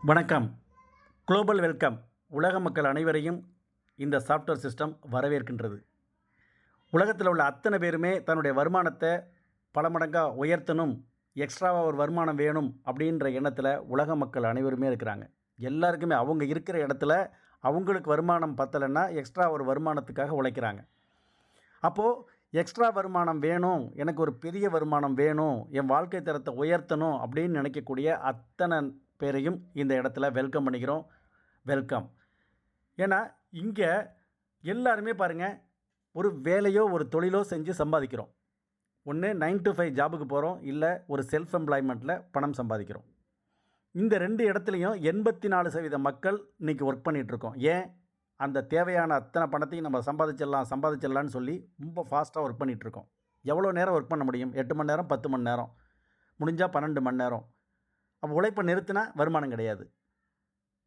வணக்கம். Global welcome. உலக மக்கள் அனைவரையும் இந்த சாஃப்ட்வேர் சிஸ்டம் வரவேற்கின்றது. உலகத்தில் உள்ள அத்தனை பேருமே தன்னுடைய வருமானத்தை பல மடங்காக உயர்த்தணும், எக்ஸ்ட்ராவாக ஒரு வருமானம் வேணும் அப்படின்ற எண்ணத்தில் உலக மக்கள் அனைவருமே இருக்கிறாங்க. எல்லாருக்குமே அவங்க இருக்கிற இடத்துல அவங்களுக்கு வருமானம் பத்தலைன்னா எக்ஸ்ட்ரா ஒரு வருமானத்துக்காக உழைக்கிறாங்க. அப்போது எக்ஸ்ட்ரா வருமானம் வேணும், எனக்கு ஒரு பெரிய வருமானம் வேணும், என் வாழ்க்கை தரத்தை உயர்த்தணும் அப்படின்னு நினைக்கக்கூடிய அத்தனை பேரையும் இந்த இடத்துல வெல்கம் பண்ணிக்கிறோம். வெல்கம். ஏன்னா இங்கே எல்லாருமே பாருங்கள், ஒரு வேலையோ ஒரு தொழிலோ செஞ்சு சம்பாதிக்கிறோம். ஒன்று 9 to 5 ஜாபுக்கு போகிறோம், இல்லை ஒரு செல்ஃப் எம்ப்ளாய்மெண்ட்டில் பணம் சம்பாதிக்கிறோம். இந்த 2 இடத்துலையும் 84% மக்கள் இன்றைக்கி ஒர்க் பண்ணிகிட்ருக்கோம். ஏன்? அந்த தேவையான அத்தனை பணத்தையும் நம்ம சம்பாதிச்சிடலான்னு சொல்லி ரொம்ப ஃபாஸ்ட்டாக ஒர்க் பண்ணிகிட்ருக்கோம். எவ்வளோ நேரம் ஒர்க் பண்ண முடியும்? 8 மணி நேரம், 10 மணி நேரம், முடிஞ்சால் 12 மணி நேரம். அப்போ உழைப்பை நிறுத்தினா வருமானம் கிடையாது.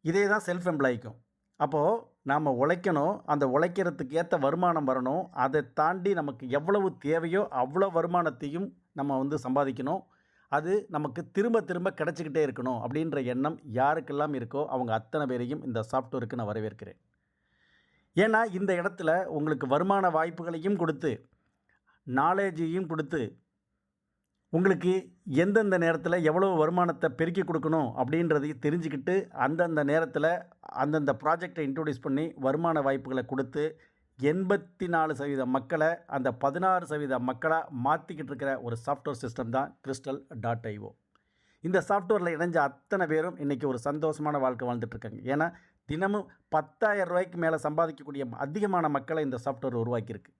இதே தான் செல்ஃப் எம்ப்ளாய்க்கும். அப்போது நாம் உழைக்கணும், அந்த உழைக்கிறதுக்கு ஏற்ற வருமானம் வரணும். அதை தாண்டி நமக்கு எவ்வளவு தேவையோ அவ்வளோ வருமானத்தையும் நம்ம சம்பாதிக்கணும். அது நமக்கு திரும்ப திரும்ப கிடச்சிக்கிட்டே இருக்கணும் அப்படின்ற எண்ணம் யாருக்கெல்லாம் இருக்கோ அவங்க அத்தனை பேரையும் இந்த சாஃப்ட்வேருக்கு நான் வரவேற்கிறேன். ஏன்னா இந்த இடத்துல உங்களுக்கு வருமான வாய்ப்புகளையும் கொடுத்து, நாலேஜையும் கொடுத்து, உங்களுக்கு எந்தெந்த நேரத்தில் எவ்வளோ வருமானத்தை பெருக்கி கொடுக்கணும் அப்படின்றதையும் தெரிஞ்சுக்கிட்டு, அந்தந்த நேரத்தில் அந்தந்த ப்ராஜெக்டை இன்ட்ரோடியூஸ் பண்ணி வருமான வாய்ப்புகளை கொடுத்து 84% மக்களை அந்த 16% மக்களாக மாற்றிக்கிட்டு இருக்கிற ஒரு சாஃப்ட்வேர் சிஸ்டம் தான் crystal.io. இந்த சாஃப்ட்வேரில் இணைஞ்ச அத்தனை பேரும் இன்றைக்கி ஒரு சந்தோஷமான வாழ்க்கை வாழ்ந்துட்டுருக்காங்க. ஏன்னா தினமும் 10,000 ரூபாய்க்கு மேலே சம்பாதிக்கக்கூடிய அதிகமான மக்களை இந்த சாஃப்ட்வேர் உருவாக்கியிருக்கு.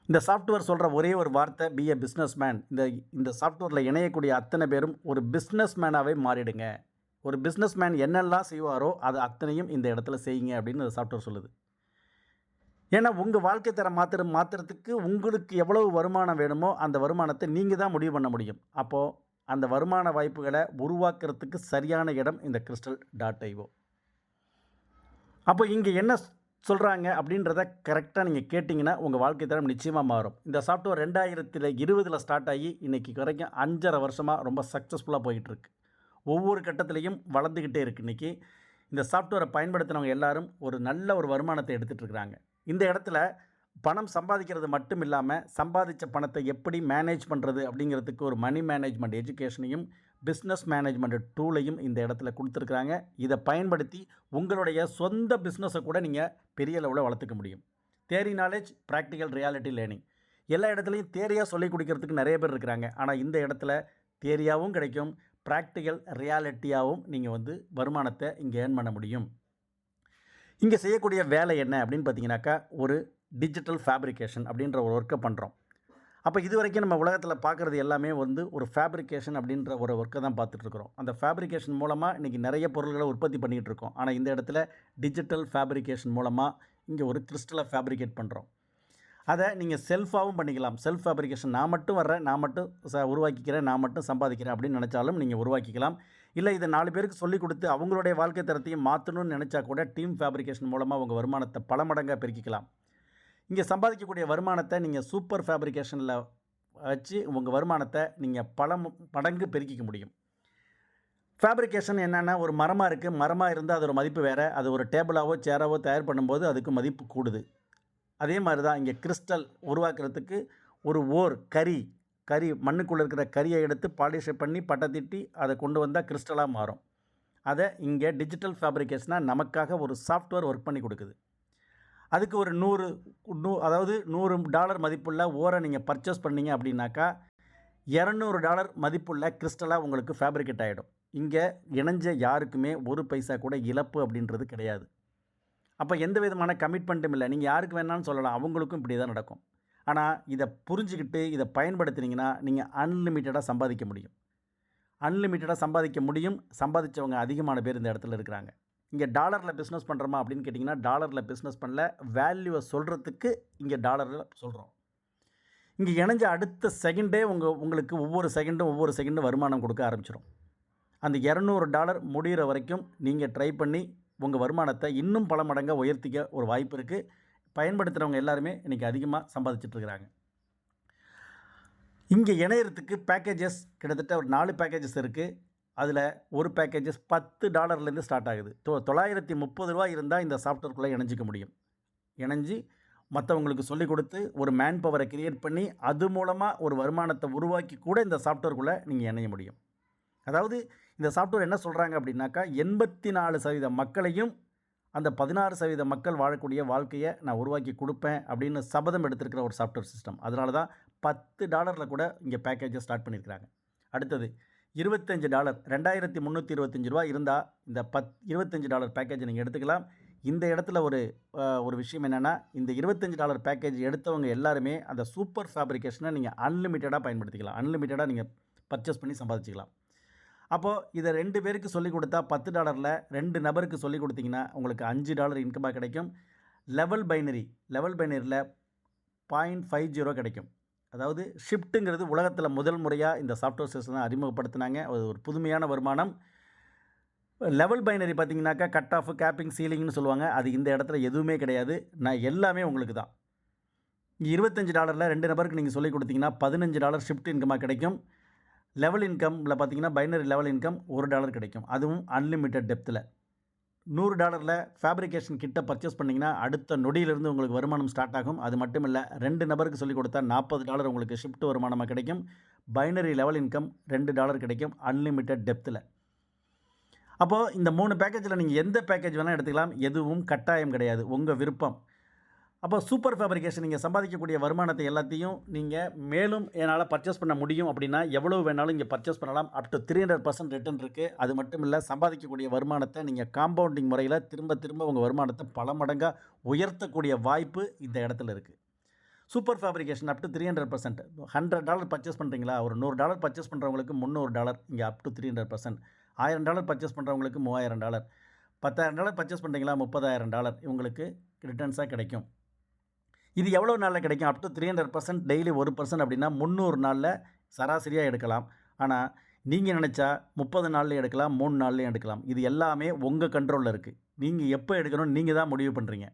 இந்த சாஃப்ட்வேர் சொல்கிற ஒரே ஒரு வார்த்தை, பி எ பிஸ்னஸ் மேன். இந்த சாஃப்ட்வேரில் இணையக்கூடிய அத்தனை பேரும் ஒரு பிஸ்னஸ் மேனாகவே மாறிடுங்க. ஒரு பிஸ்னஸ் மேன் என்னெல்லாம் செய்வாரோ அது அத்தனையும் இந்த இடத்துல செய்யுங்க அப்படின்னு இந்த சாஃப்ட்வேர் சொல்லுது. ஏன்னா உங்கள் வாழ்க்கை தரம் மாற்றுறதுக்கு உங்களுக்கு எவ்வளவு வருமானம் வேணுமோ அந்த வருமானத்தை நீங்கள் தான் முடிவு பண்ண முடியும். அப்போது அந்த வருமான வாய்ப்புகளை உருவாக்குறதுக்கு சரியான இடம் இந்த crystal.io. அப்போ இங்கே என்ன சொல்கிறாங்க அப்படின்றத கரெக்டாக நீங்கள் கேட்டிங்கன்னா உங்கள் வாழ்க்கை தரம் நிச்சயமாக மாறும். இந்த சாஃப்ட்வேர் 2020 ஸ்டார்ட் ஆகி இன்றைக்கி வரைக்கும் 5.5 வருஷமாக ரொம்ப சக்ஸஸ்ஃபுல்லாக போயிட்டுருக்கு. ஒவ்வொரு கட்டத்துலேயும் வளர்ந்துக்கிட்டே இருக்குது. இன்றைக்கி இந்த சாஃப்ட்வேரை பயன்படுத்தினவங்க எல்லாரும் ஒரு நல்ல ஒரு வருமானத்தை எடுத்துகிட்ருக்குறாங்க. இந்த இடத்துல பணம் சம்பாதிக்கிறது மட்டும் இல்லாமல் சம்பாதித்த பணத்தை எப்படி மேனேஜ் பண்ணுறது அப்படிங்கிறதுக்கு ஒரு மணி மேனேஜ்மெண்ட் எஜுகேஷனையும் பிஸ்னஸ் மேனேஜ்மெண்ட் டூலையும் இந்த இடத்துல கொடுத்துருக்குறாங்க. இதை பயன்படுத்தி உங்களுடைய சொந்த பிஸ்னஸை கூட நீங்கள் பெரிய லெவலில் வளர்த்துக்க முடியும். Theory knowledge, practical, reality learning எல்லா இடத்துலையும் தியரியாக சொல்லிக் கொடுக்கறதுக்கு நிறைய பேர் இருக்கிறாங்க. ஆனால் இந்த இடத்துல தியரியாகவும் கிடைக்கும், ப்ராக்டிக்கல் ரியாலிட்டியாகவும் நீங்கள் வருமானத்தை இங்கே ஏர்ன் பண்ண முடியும். இங்கே செய்யக்கூடிய வேலை என்ன அப்படின்னு பார்த்தீங்கன்னாக்கா, ஒரு டிஜிட்டல் ஃபேப்ரிகேஷன் அப்படின்ற ஒரு ஒர்க்கை பண்ணுறோம். அப்போ இது வரைக்கும் நம்ம உலகத்தில் பார்க்குறது எல்லாமே ஒரு ஃபேப்ரிகேஷன் அப்படின்ற ஒரு ஒர்க்கை தான் பார்த்துட்ருக்குறோம். அந்த ஃபேப்ரிகேஷன் மூலமாக இன்றைக்கி நிறைய பொருள்களை உற்பத்தி பண்ணிகிட்டு இருக்கோம். ஆனால் இந்த இடத்துல டிஜிட்டல் ஃபேப்ரிகேஷன் மூலமாக இங்கே ஒரு கிறிஸ்டலை ஃபேப்ரிகேட் பண்ணுறோம். அதை நீங்கள் செல்ஃபாகவும் பண்ணிக்கலாம். செல்ஃப் ஃபேப்ரிகேஷன் நான் மட்டும் வர்றேன், நான் மட்டும் உருவாக்கிக்கிறேன், நான் மட்டும் சம்பாதிக்கிறேன் அப்படின்னு நினச்சாலும் நீங்கள் உருவாக்கிக்கலாம். இல்லை இதை 4 பேருக்கு சொல்லிக் கொடுத்து அவங்களுடைய வாழ்க்கை தரத்தையும் மாற்றணும்னு நினச்சா கூட டீம் ஃபேப்ரிகேஷன் மூலமாக உங்கள் வருமானத்தை பல மடங்காக பெருக்கிக்கலாம். இங்கே சம்பாதிக்கக்கூடிய வருமானத்தை நீங்கள் சூப்பர் ஃபேப்ரிகேஷனில் வச்சு உங்கள் வருமானத்தை நீங்கள் பல மடங்கு பெருக்கிக்க முடியும். ஃபேப்ரிகேஷன் என்னென்னா, ஒரு மரமாக இருக்குது, மரமாக இருந்தால் அதோட மதிப்பு வேறு. அது ஒரு டேபிளாவோ சேராவோ தயார் பண்ணும்போது அதுக்கு மதிப்பு கூடுது. அதே மாதிரி தான் இங்கே கிறிஸ்டல் உருவாக்குறதுக்கு ஒரு கரி மண்ணுக்குள்ளே இருக்கிற கரியை எடுத்து பாலிஷை பண்ணி பட்டத்திட்டி அதை கொண்டு வந்தால் கிறிஸ்டலாக மாறும். அதை இங்கே டிஜிட்டல் ஃபேப்ரிகேஷனாக நமக்காக ஒரு சாஃப்ட்வேர் ஒர்க் பண்ணி கொடுக்குது. அதுக்கு ஒரு $100 மதிப்புள்ள ஓரை நீங்கள் பர்ச்சேஸ் பண்ணிங்க அப்படின்னாக்கா $200 மதிப்புள்ள கிறிஸ்டலாக உங்களுக்கு ஃபேப்ரிகேட் ஆகிடும். இங்கே இணைஞ்ச யாருக்குமே ஒரு பைசா கூட இழப்பு அப்படின்றது கிடையாது. அப்போ எந்த விதமான கமிட்மெண்ட்டும் இல்லை. நீங்கள் யாருக்கு வேணாலும் சொல்லலாம், அவங்களுக்கும் இப்படி தான் நடக்கும். ஆனால் இதை புரிஞ்சுக்கிட்டு இதை பயன்படுத்தினீங்கன்னா நீங்கள் அன்லிமிட்டடாக சம்பாதிக்க முடியும். சம்பாதிச்சவங்க அதிகமான பேர் இந்த இடத்துல இருக்கிறாங்க. இங்கே டாலரில் பிஸ்னஸ் பண்ணுறோமா அப்படின்னு கேட்டிங்கன்னா டாலரில் பிஸ்னஸ் பண்ணல, வேல்யூவை சொல்கிறதுக்கு இங்கே டாலரில் சொல்கிறோம். இங்கே இணைஞ்ச அடுத்த செகண்டே உங்களுக்கு ஒவ்வொரு செகண்டும் வருமானம் கொடுக்க ஆரம்பிச்சிடும். அந்த $200 முடிகிற வரைக்கும் நீங்கள் ட்ரை பண்ணி உங்கள் வருமானத்தை இன்னும் பல மடங்காக உயர்த்திக்க ஒரு வாய்ப்பு இருக்குது. பயன்படுத்துகிறவங்க எல்லாருமே இன்றைக்கி அதிகமாக சம்பாதிச்சிட்ருக்கிறாங்க. இங்கே இணையறதுக்கு பேக்கேஜஸ் கிட்டத்தட்ட ஒரு 4 பேக்கேஜஸ் இருக்குது. அதில் ஒரு பேக்கேஜஸ் $10 ஸ்டார்ட் ஆகுது. $930 இருந்தால் இந்த சாஃப்ட்வேர்க்குள்ளே இணைஞ்சிக்க முடியும். இணைஞ்சு மற்றவங்களுக்கு சொல்லிக் கொடுத்து ஒரு மேன் பவரை கிரியேட் பண்ணி அது மூலமாக ஒரு வருமானத்தை உருவாக்கி கூட இந்த சாஃப்ட்வேர்க்குள்ளே நீங்கள் இணைய முடியும். அதாவது இந்த சாஃப்ட்வேர் என்ன சொல்கிறாங்க அப்படின்னாக்கா 84% மக்களையும் அந்த 16% மக்கள் வாழக்கூடிய வாழ்க்கையை நான் உருவாக்கி கொடுப்பேன் அப்படின்னு சபதம் எடுத்திருக்கிற ஒரு சாஃப்ட்வேர் சிஸ்டம். அதனால தான் $10 கூட இங்கே பேக்கேஜை ஸ்டார்ட் பண்ணியிருக்கிறாங்க. அடுத்தது $25 $2325 இருந்தால் இந்த $25 பேக்கேஜை நீங்கள் எடுத்துக்கலாம். இந்த இடத்துல ஒரு விஷயம் என்னென்னா, இந்த $25 பேக்கேஜ் எடுத்தவங்க எல்லாருமே அந்த சூப்பர் ஃபேப்ரிகேஷனை நீங்கள் அன்லிமிட்டடாக பயன்படுத்திக்கலாம். அன்லிமிட்டடாக நீங்கள் பர்ச்சேஸ் பண்ணி சம்பாதிச்சிக்கலாம். அப்போது இதை 2 பேருக்கு சொல்லிக் கொடுத்தா $10 2 நபருக்கு சொல்லிக் கொடுத்தீங்கன்னா உங்களுக்கு $5 இன்கமாக கிடைக்கும். லெவல் பைனரியில் 0.50 கிடைக்கும். அதாவது ஷிஃப்ட்டுங்கிறது உலகத்தில் முதல் முறையாக இந்த சாஃப்ட்வேர் சிஸ்டம் தான் அறிமுகப்படுத்தினாங்க. அது ஒரு புதுமையான வருமானம். லெவல் பைனரி பார்த்தீங்கன்னாக்கா கட் ஆஃப், கேப்பிங், சீலிங்னு சொல்லுவாங்க. அது இந்த இடத்துல எதுவுமே கிடையாது. எல்லாமே உங்களுக்கு தான். இங்கே $25 2 நபருக்கு நீங்கள் சொல்லிக் கொடுத்தீங்கன்னா $15 ஷிஃப்ட் இன்கமாக கிடைக்கும். லெவல் இன்கமில் பார்த்தீங்கன்னா பைனரி லெவல் இன்கம் $1 கிடைக்கும். அதுவும் அன்லிமிட்டட் டெப்த்தில். $100 ஃபேப்ரிகேஷன் கிட்ட பர்ச்சேஸ் பண்ணிங்கன்னா அடுத்த நொடியிலிருந்து உங்களுக்கு வருமானம் ஸ்டார்ட் ஆகும். அது மட்டும் இல்லை, 2 நபருக்கு சொல்லிக் கொடுத்தா $40 உங்களுக்கு ஷிஃப்ட் வருமானமாக கிடைக்கும். பைனரி லெவல் இன்கம் $2 கிடைக்கும் அன்லிமிட்டட் டெப்த்தில். அப்போது இந்த 3 பேக்கேஜில் நீங்கள் எந்த பேக்கேஜ் வேணால் எடுத்துக்கலாம். எதுவும் கட்டாயம் கிடையாது, உங்கள் விருப்பம். அப்போ சூப்பர் ஃபேப்ரிகேஷன் நீங்கள் சம்பாதிக்கக்கூடிய வருமானத்தை எல்லாத்தையும் நீங்கள் மேலும் என்னால் பர்ச்சேஸ் பண்ண முடியும் அப்படின்னா எவ்வளோ வேணாலும் இங்கே பர்ச்சேஸ் பண்ணலாம். அப் டு 300% ரிட்டர்ன் இருக்குது. அது மட்டும் இல்லை, சம்பாதிக்கக்கூடிய வருமானத்தை நீங்கள் காம்பவுண்டிங் முறையில் திரும்ப உங்கள் வருமானத்தை பல மடங்காக உயர்த்தக்கூடிய வாய்ப்பு இந்த இடத்துல இருக்குது. Super fabrication up to 300%. $100 purchase பண்ணுறீங்களா, ஒரு $100 பர்ச்சேஸ் பண்ணுறவங்களுக்கு $300 இங்கே அப் டு 300%. $1000 பர்ச்சேஸ் பண்ணுறவங்களுக்கு $3000. $10,000 பர்ச்சேஸ் பண்ணுறீங்களா, $30,000 இவங்களுக்கு ரிட்டர்ன்ஸாக கிடைக்கும். இது எவ்வளோ நாளில் கிடைக்கும்? Up to 300%. டெய்லி 1% அப்படின்னா 300 நாளில் சராசரியாக எடுக்கலாம். ஆனால் நீங்கள் நினச்சா 30 நாள்லையும் எடுக்கலாம், 3 நாள்லையும் எடுக்கலாம். இது எல்லாமே உங்கள் கண்ட்ரோலில் இருக்குது. நீங்கள் எப்போ எடுக்கணும்னு நீங்கள் தான் முடிவு பண்ணுறீங்க.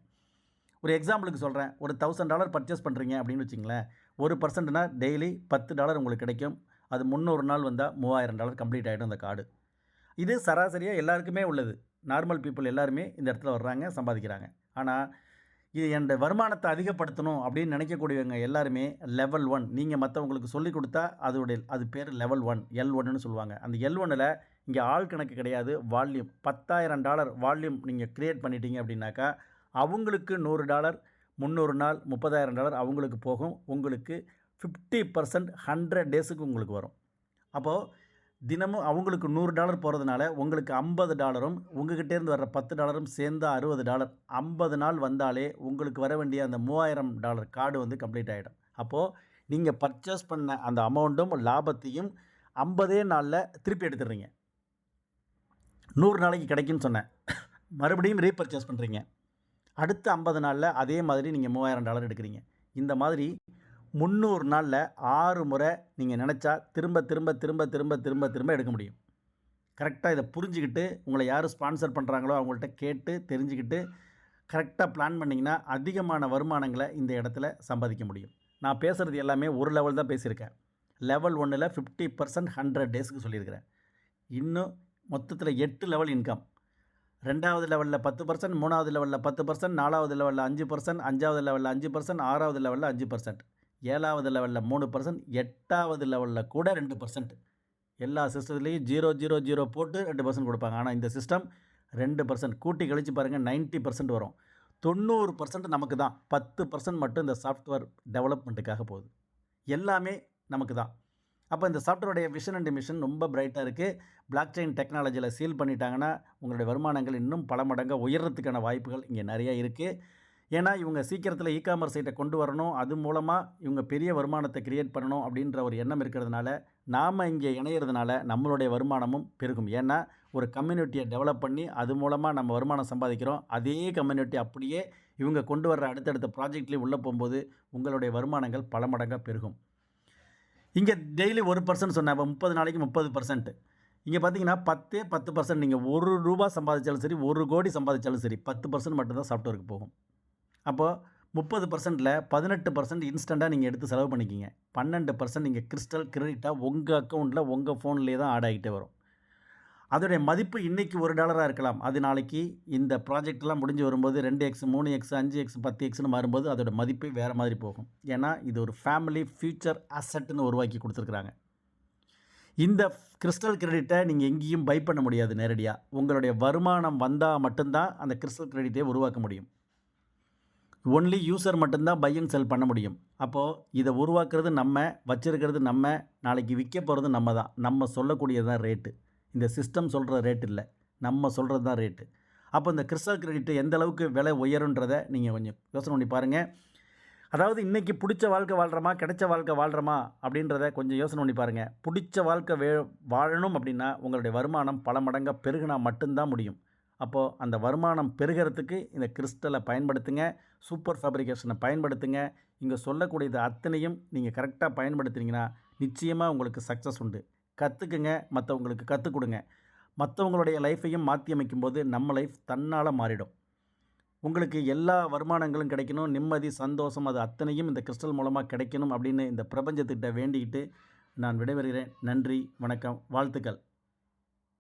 ஒரு எக்ஸாம்பிளுக்கு சொல்கிறேன். ஒரு $1000 பர்ச்சேஸ் பண்ணுறீங்க அப்படின்னு வச்சிங்களேன். 1%னா டெய்லி $10 உங்களுக்கு கிடைக்கும். அது 300 நாள் வந்தால் $3000 கம்ப்ளீட் ஆகிடும் அந்த கார்டு. இது சராசரியாக எல்லாருக்குமே உள்ளது. நார்மல் பீப்புள் எல்லாருமே இந்த இடத்துல வர்றாங்க, சம்பாதிக்கிறாங்க. ஆனால் இது என்னோடய வருமானத்தை அதிகப்படுத்தணும் அப்படின்னு நினைக்கக்கூடியவங்க எல்லாருமே லெவல் 1. நீங்கள் மற்றவங்களுக்கு சொல்லிக் கொடுத்தா அது பேர் லெவல் 1, L1ன்னு சொல்லுவாங்க. அந்த L1ல் இங்கே ஆள் கணக்கு கிடையாது, வால்யூம். $10,000 வால்யூம் நீங்கள் க்ரியேட் பண்ணிட்டீங்க அப்படின்னாக்கா அவங்களுக்கு $100, 300 நாள் $30,000 அவங்களுக்கு போகும். உங்களுக்கு 50% 100 டேஸுக்கு உங்களுக்கு வரும். அப்போது தினமும் அவங்களுக்கு $100 போகிறதுனால உங்களுக்கு $50, உங்கள்கிட்டேருந்து வர்ற $10 சேர்ந்து $60. 50 நாள் வந்தாலே உங்களுக்கு வர வேண்டிய அந்த $3000 கார்டு வந்து கம்ப்ளீட் ஆகிடும். அப்போது நீங்கள் பர்ச்சேஸ் பண்ண அந்த அமௌண்ட்டும் லாபத்தையும் 50 நாளில் திருப்பி எடுத்துடுறீங்க. 100 நாளைக்கு கிடைக்குன்னு சொன்னேன். மறுபடியும் ரீபர்ச்சேஸ் பண்ணுறீங்க. அடுத்த 50 நாளில் அதே மாதிரி நீங்கள் $3000 எடுக்கிறீங்க. இந்த மாதிரி 300 நாளில் 6 முறை நீங்கள் நினச்சா திரும்ப எடுக்க முடியும். கரெக்டாக இதை புரிஞ்சுக்கிட்டு உங்களை யார் ஸ்பான்சர் பண்ணுறாங்களோ அவங்கள்ட்ட கேட்டு தெரிஞ்சுக்கிட்டு கரெக்டாக பிளான் பண்ணிங்கன்னா அதிகமான வருமானங்களை இந்த இடத்துல சம்பாதிக்க முடியும். நான் பேசுகிறது எல்லாமே ஒரு லெவல் தான் பேசியிருக்கேன். லெவல் 1ல் 50% 100 டேஸுக்கு சொல்லியிருக்கிறேன். இன்னும் மொத்தத்தில் 8 லெவல் இன்கம். 2வது லெவலில் 10%, 3வது லெவலில் 10%, 4வது லெவலில் 5%, 5வது லெவலில் 5%, 6வது லெவலில் 5%, 7வது லெவலில் 3%, 8வது லெவலில் கூட 2%. எல்லா சிஸ்டத்துலேயும் 000 போட்டு 2% கொடுப்பாங்க. ஆனால் இந்த சிஸ்டம் 2% கூட்டி கழித்து பாருங்கள், 90% வரும். 90% நமக்கு தான். 10% மட்டும் இந்த சாஃப்ட்வேர் டெவலப்மெண்ட்டுக்காக போகுது. எல்லாமே நமக்கு தான். அப்போ இந்த சாஃப்ட்வேருடைய விஷன் அண்ட் மிஷன் ரொம்ப பிரைட்டாக இருக்குது. பிளாக் செயின் டெக்னாலஜியில் சீல் பண்ணிட்டாங்கன்னா உங்களுடைய வருமானங்கள் இன்னும் பல மடங்காக உயர்றதுக்கான வாய்ப்புகள் இங்கே நிறையா இருக்குது. ஏன்னா இவங்க சீக்கிரத்தில் இ-காமர்ஸ் சைட்டை கொண்டு வரணும், அது மூலமாக இவங்க பெரிய வருமானத்தை கிரியேட் பண்ணணும் அப்படின்ற ஒரு எண்ணம் இருக்கிறதுனால நாம் இங்கே இணையிறதுனால நம்மளுடைய வருமானமும் பெருகும். ஏன்னா ஒரு கம்யூனிட்டியை டெவலப் பண்ணி அது மூலமாக நம்ம வருமானம் சம்பாதிக்கிறோம். அதே கம்யூனிட்டி அப்படியே இவங்க கொண்டு வர்ற அடுத்தடுத்த ப்ராஜெக்ட்லேயும் உள்ளே போகும்போது உங்களுடைய வருமானங்கள் பல மடங்காக பெருகும். இங்கே டெய்லி 1% சொன்னேன். அப்போ 30 நாளைக்கு 30%. இங்கே பார்த்தீங்கன்னா 10% நீங்கள் ₹1 சம்பாதிச்சாலும் சரி, 1 கோடி சம்பாதிச்சாலும் சரி, 10% மட்டும்தான் சாஃப்ட்வேருக்கு போகும். அப்போது 30%ல் 18% இன்ஸ்டண்ட்டாக நீங்கள் எடுத்து செலவு பண்ணிக்கிங்க. 12% நீங்கள் கிறிஸ்டல் கிரெடிட்டாக உங்கள் அக்கௌண்ட்டில் உங்கள் ஃபோன்லேயே தான் ஆட் ஆகிட்டே வரும். அதோடைய மதிப்பு இன்றைக்கி $1 இருக்கலாம். அது நாளைக்கு இந்த ப்ராஜெக்ட்லாம் முடிஞ்சு வரும்போது 2x 3x 5x 10xன்னு மாறும்போது அதோட மதிப்பு வேறு மாதிரி போகும். ஏன்னா இது ஒரு ஃபேமிலி ஃப்யூச்சர் அசெட்னு உருவாக்கி கொடுத்துருக்குறாங்க. இந்த கிறிஸ்டல் கிரெடிட்டை நீங்கள் எங்கேயும் பை பண்ண முடியாது. நேரடியாக உங்களுடைய வருமானம் வந்தால் மட்டும்தான் அந்த கிறிஸ்டல் கிரெடிட்டை உருவாக்க முடியும். ஒன்லி யூசர் மட்டும்தான் பை அண்ட் செல் பண்ண முடியும். அப்போது இதை உருவாக்குறது நம்ம, வச்சுருக்கிறது நம்ம, நாளைக்கு விற்க போகிறது நம்ம தான். நம்ம சொல்லக்கூடியது தான் ரேட்டு. இந்த சிஸ்டம் சொல்கிற ரேட் இல்லை, நம்ம சொல்கிறது தான் ரேட்டு. அப்போ இந்த கிறிஸ்டல் கிரெடிட் எந்த அளவுக்கு விலை உயருன்றதை நீங்கள் கொஞ்சம் யோசனை பண்ணி பாருங்கள். அதாவது இன்றைக்கி பிடிச்ச வாழ்க்கை வாழ்கிறோமா, கிடைச்ச வாழ்க்கை வாழ்கிறோமா அப்படின்றத கொஞ்சம் யோசனை பண்ணி பாருங்கள். பிடிச்ச வாழ்க்கை வாழணும் அப்படின்னா உங்களுடைய வருமானம் பல மடங்காக பெருகினா மட்டும்தான் முடியும். அப்போது அந்த வருமானம் பெருகிறதுக்கு இந்த கிறிஸ்டலை பயன்படுத்துங்க, சூப்பர் ஃபேப்ரிகேஷனை பயன்படுத்துங்க. இங்கே சொல்லக்கூடியது அத்தனையும் நீங்கள் கரெக்டாக பயன்படுத்துனீங்கன்னா நிச்சயமாக உங்களுக்கு சக்ஸஸ் உண்டு. கற்றுக்குங்க, மற்றவங்களுக்கு கற்றுக் கொடுங்க. மற்றவங்களுடைய லைஃப்பையும் மாற்றி அமைக்கும்போது நம்ம லைஃப் தன்னால் மாறிடும். உங்களுக்கு எல்லா வருமானங்களும் கிடைக்கணும், நிம்மதி, சந்தோஷம், அது அத்தனையும் இந்த கிறிஸ்டல் மூலமாக கிடைக்கணும் அப்படின்னு இந்த பிரபஞ்சத்திட்ட வேண்டிக்கிட்டு நான் விடைபெறுகிறேன். நன்றி, வணக்கம், வாழ்த்துக்கள்.